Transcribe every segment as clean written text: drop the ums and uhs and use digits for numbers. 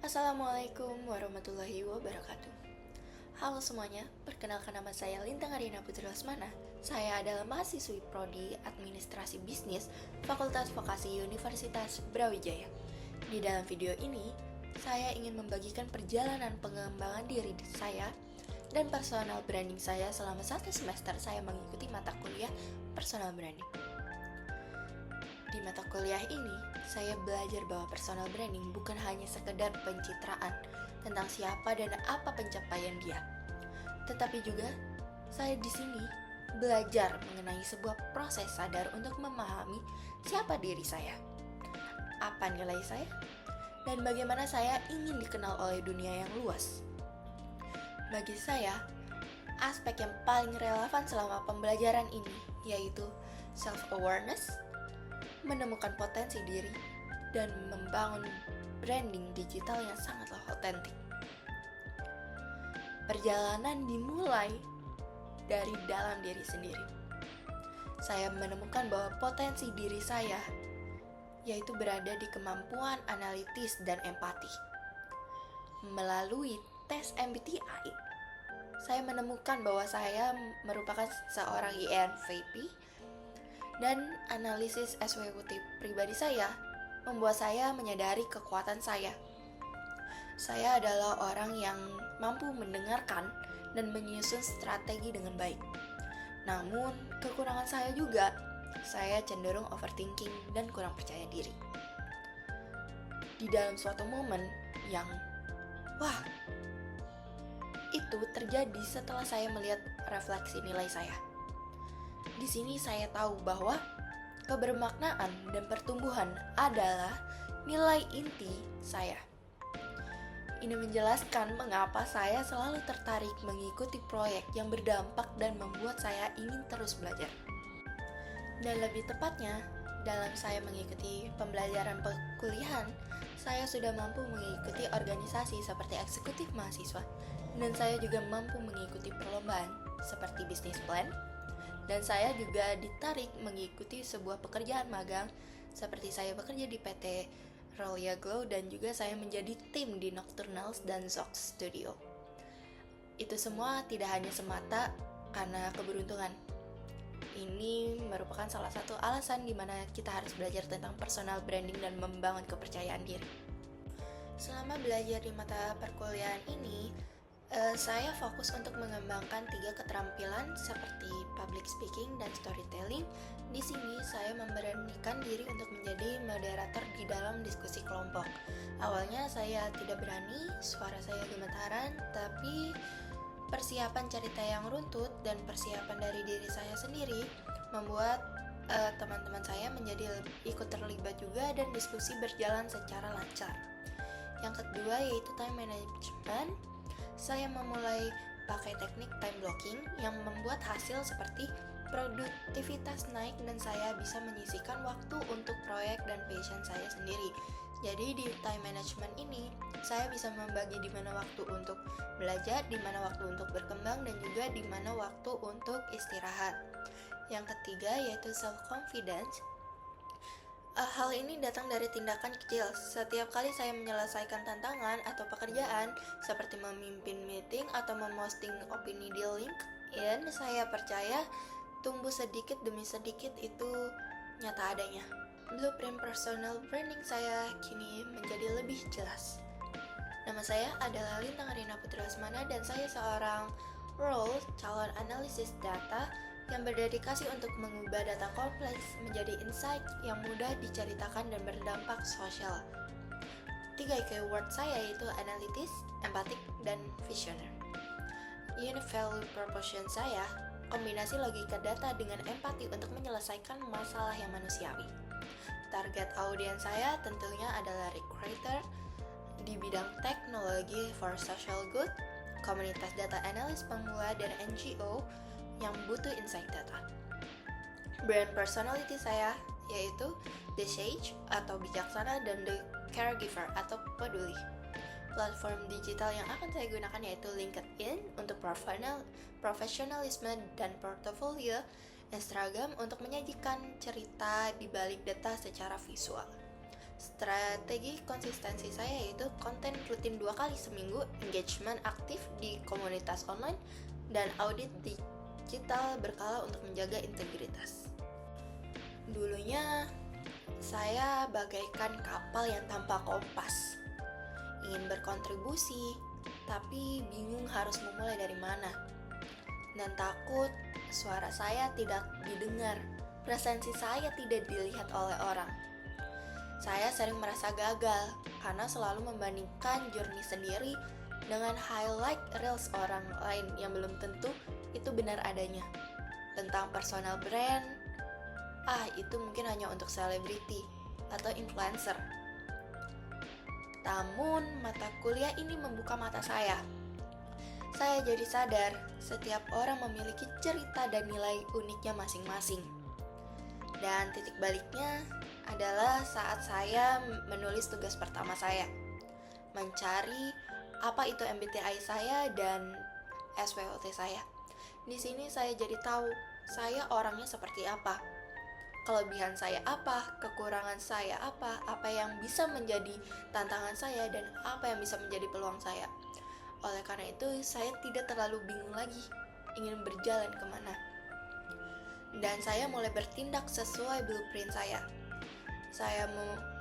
Assalamualaikum warahmatullahi wabarakatuh. Halo semuanya, perkenalkan nama saya Lintang Arina Putri Lesmana. Saya adalah mahasiswi Prodi Administrasi Bisnis Fakultas Vokasi Universitas Brawijaya. Di dalam video ini, saya ingin membagikan perjalanan pengembangan diri saya dan personal branding saya selama 1 semester saya mengikuti mata kuliah personal branding. Di mata kuliah ini, saya belajar bahwa personal branding bukan hanya sekedar pencitraan tentang siapa dan apa pencapaian dia, tetapi juga saya di sini belajar mengenai sebuah proses sadar untuk memahami siapa diri saya, apa nilai saya, dan bagaimana saya ingin dikenal oleh dunia yang luas. Bagi saya, aspek yang paling relevan selama pembelajaran ini yaitu self-awareness, menemukan potensi diri, dan membangun branding digital yang sangatlah otentik. Perjalanan dimulai dari dalam diri sendiri. Saya menemukan bahwa potensi diri saya yaitu berada di kemampuan analitis dan empati. Melalui tes MBTI, saya menemukan bahwa saya merupakan seorang INFP, dan analisis SWOT pribadi saya membuat saya menyadari kekuatan saya. Saya adalah orang yang mampu mendengarkan dan menyusun strategi dengan baik. Namun, kekurangan saya juga, saya cenderung overthinking dan kurang percaya diri. Di dalam suatu momen yang, itu terjadi setelah saya melihat refleksi nilai saya. Di sini saya tahu bahwa kebermaknaan dan pertumbuhan adalah nilai inti saya. Ini menjelaskan mengapa saya selalu tertarik mengikuti proyek yang berdampak dan membuat saya ingin terus belajar. Dan lebih tepatnya, dalam saya mengikuti pembelajaran perkuliahan, saya sudah mampu mengikuti organisasi seperti eksekutif mahasiswa, dan saya juga mampu mengikuti perlombaan seperti business plan. Dan saya juga ditarik mengikuti sebuah pekerjaan magang seperti saya bekerja di PT Rolia Glow dan juga saya menjadi tim di Nocturnals dan Zox Studio. Itu semua tidak hanya semata karena keberuntungan. Ini merupakan salah satu alasan di mana kita harus belajar tentang personal branding dan membangun kepercayaan diri. Selama belajar di mata perkuliahan ini, saya fokus untuk mengembangkan 3 keterampilan seperti public speaking dan storytelling. Di sini saya memberanikan diri untuk menjadi moderator di dalam diskusi kelompok. Awalnya saya tidak berani, suara saya gemetaran, tapi persiapan cerita yang runtut dan persiapan dari diri saya sendiri membuat teman-teman saya menjadi ikut terlibat juga dan diskusi berjalan secara lancar. Yang kedua yaitu time management. Saya memulai pakai teknik time blocking yang membuat hasil seperti produktivitas naik dan saya bisa menyisihkan waktu untuk proyek dan passion saya sendiri. Jadi di time management ini, saya bisa membagi di mana waktu untuk belajar, di mana waktu untuk berkembang, dan juga di mana waktu untuk istirahat. Yang ketiga yaitu self-confidence. Hal ini datang dari tindakan kecil. Setiap kali saya menyelesaikan tantangan atau pekerjaan, seperti memimpin meeting atau memposting opini di LinkedIn, saya percaya tumbuh sedikit demi sedikit itu nyata adanya. Blueprint personal branding saya kini menjadi lebih jelas. Nama saya adalah Lintang Arina Putri Lesmana dan saya seorang role calon analisis data yang berdedikasi untuk mengubah data kompleks menjadi insight yang mudah diceritakan dan berdampak sosial. 3 keyword saya yaitu analitis, empatik, dan visioner. Unit value proposition saya, kombinasi logika data dengan empati untuk menyelesaikan masalah yang manusiawi. Target audiens saya tentunya adalah recruiter di bidang teknologi for social good, komunitas data analis pemula, dan NGO yang butuh insight data. Brand personality saya yaitu The Sage atau bijaksana dan The Caregiver atau peduli. Platform digital yang akan saya gunakan yaitu LinkedIn untuk profesionalisme dan portofolio, Instagram untuk menyajikan cerita di balik data secara visual. Strategi konsistensi saya yaitu konten rutin 2 kali seminggu, engagement aktif di komunitas online, dan audit digital berkala untuk menjaga integritas. Dulunya saya bagaikan kapal yang tanpa kompas, ingin berkontribusi tapi bingung harus memulai dari mana, dan takut suara saya tidak didengar, presensi saya tidak dilihat oleh orang. Saya sering merasa gagal karena selalu membandingkan journey sendiri dengan highlight reels orang lain yang belum tentu itu benar adanya. Tentang personal brand, itu mungkin hanya untuk selebriti atau influencer. Namun, mata kuliah ini membuka mata saya. Saya jadi sadar setiap orang memiliki cerita dan nilai uniknya masing-masing. Dan titik baliknya adalah saat saya menulis tugas pertama saya, mencari apa itu MBTI saya dan SWOT saya. Di sini saya jadi tahu saya orangnya seperti apa, kelebihan saya apa, kekurangan saya apa yang bisa menjadi tantangan saya, dan apa yang bisa menjadi peluang saya. Oleh karena itu, saya tidak terlalu bingung lagi ingin berjalan kemana. Dan saya mulai bertindak sesuai blueprint saya. Saya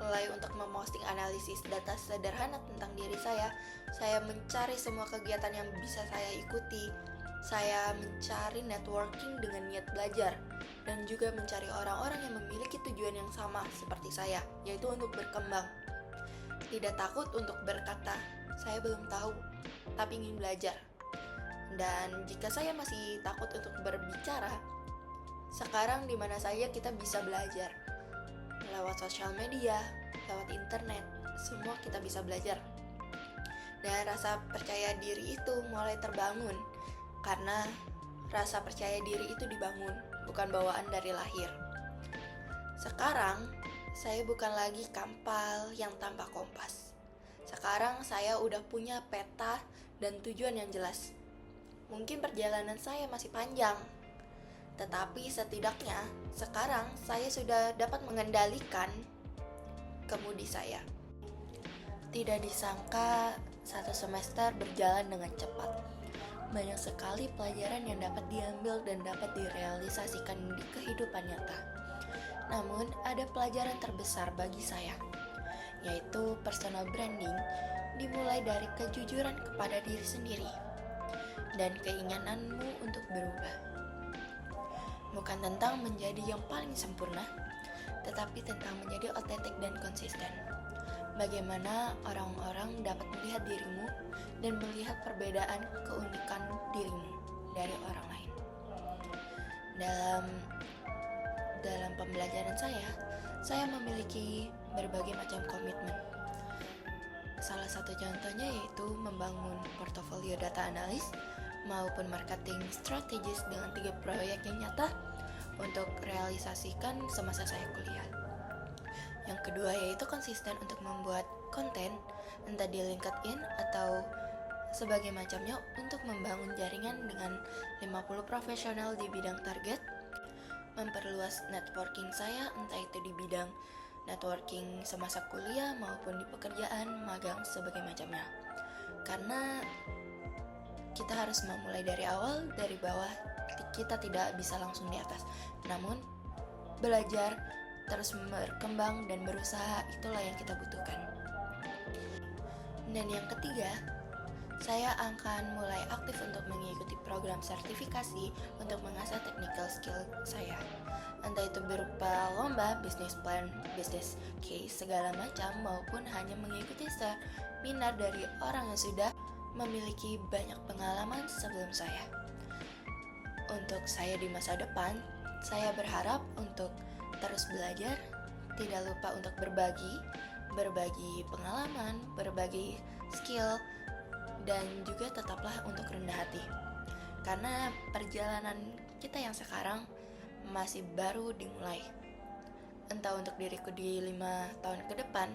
mulai untuk memposting analisis data sederhana tentang diri saya. Saya mencari semua kegiatan yang bisa saya ikuti. Saya mencari networking dengan niat belajar, dan juga mencari orang-orang yang memiliki tujuan yang sama seperti saya, yaitu untuk berkembang. Tidak takut untuk berkata, saya belum tahu, tapi ingin belajar. Dan jika saya masih takut untuk berbicara, sekarang di mana saja kita bisa belajar. Lewat sosial media, lewat internet, semua kita bisa belajar. Dan rasa percaya diri itu mulai terbangun, karena rasa percaya diri itu dibangun, bukan bawaan dari lahir. Sekarang, saya bukan lagi kapal yang tanpa kompas. Sekarang saya udah punya peta dan tujuan yang jelas. Mungkin perjalanan saya masih panjang, tetapi setidaknya sekarang saya sudah dapat mengendalikan kemudi saya. Tidak disangka satu semester berjalan dengan cepat. Banyak sekali pelajaran yang dapat diambil dan dapat direalisasikan di kehidupan nyata. Namun ada pelajaran terbesar bagi saya, yaitu personal branding dimulai dari kejujuran kepada diri sendiri dan keinginanmu untuk berubah. Bukan tentang menjadi yang paling sempurna, tetapi tentang menjadi otentik dan konsisten. Bagaimana orang-orang dapat melihat dirimu dan melihat perbedaan keunikan dirimu dari orang lain. Dalam pembelajaran saya memiliki berbagai macam komitmen. Salah satu contohnya yaitu membangun portofolio data analis maupun marketing strategis dengan 3 proyek yang nyata untuk realisasikan semasa saya kuliah. Yang kedua yaitu konsisten untuk membuat konten, entah di LinkedIn atau sebagai macamnya, untuk membangun jaringan dengan 50 profesional di bidang target, memperluas networking saya, entah itu di bidang networking semasa kuliah maupun di pekerjaan, magang, sebagai macamnya. Karena kita harus memulai dari awal, dari bawah. Kita tidak bisa langsung di atas. Namun, belajar, terus berkembang dan berusaha, itulah yang kita butuhkan. Dan yang ketiga, saya akan mulai aktif untuk mengikuti program sertifikasi untuk mengasah technical skill saya. Entah itu berupa lomba, business plan, business case, segala macam, maupun hanya mengikuti seminar dari orang yang sudah memiliki banyak pengalaman sebelum saya. Untuk saya di masa depan, saya berharap untuk terus belajar, tidak lupa untuk berbagi pengalaman, berbagi skill, dan juga tetaplah untuk rendah hati. Karena perjalanan kita yang sekarang masih baru dimulai. Entah untuk diriku di 5 tahun ke depan,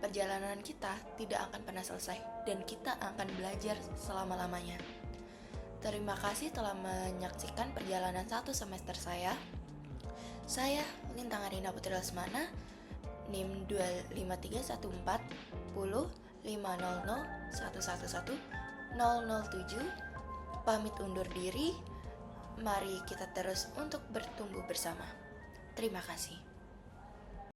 perjalanan kita tidak akan pernah selesai dan kita akan belajar selama-lamanya. Terima kasih telah menyaksikan perjalanan 1 semester saya. Saya Lintang Arina Putri Lesmana NIM 25314 10 500 111 007. Pamit undur diri. Mari kita terus untuk bertumbuh bersama. Terima kasih.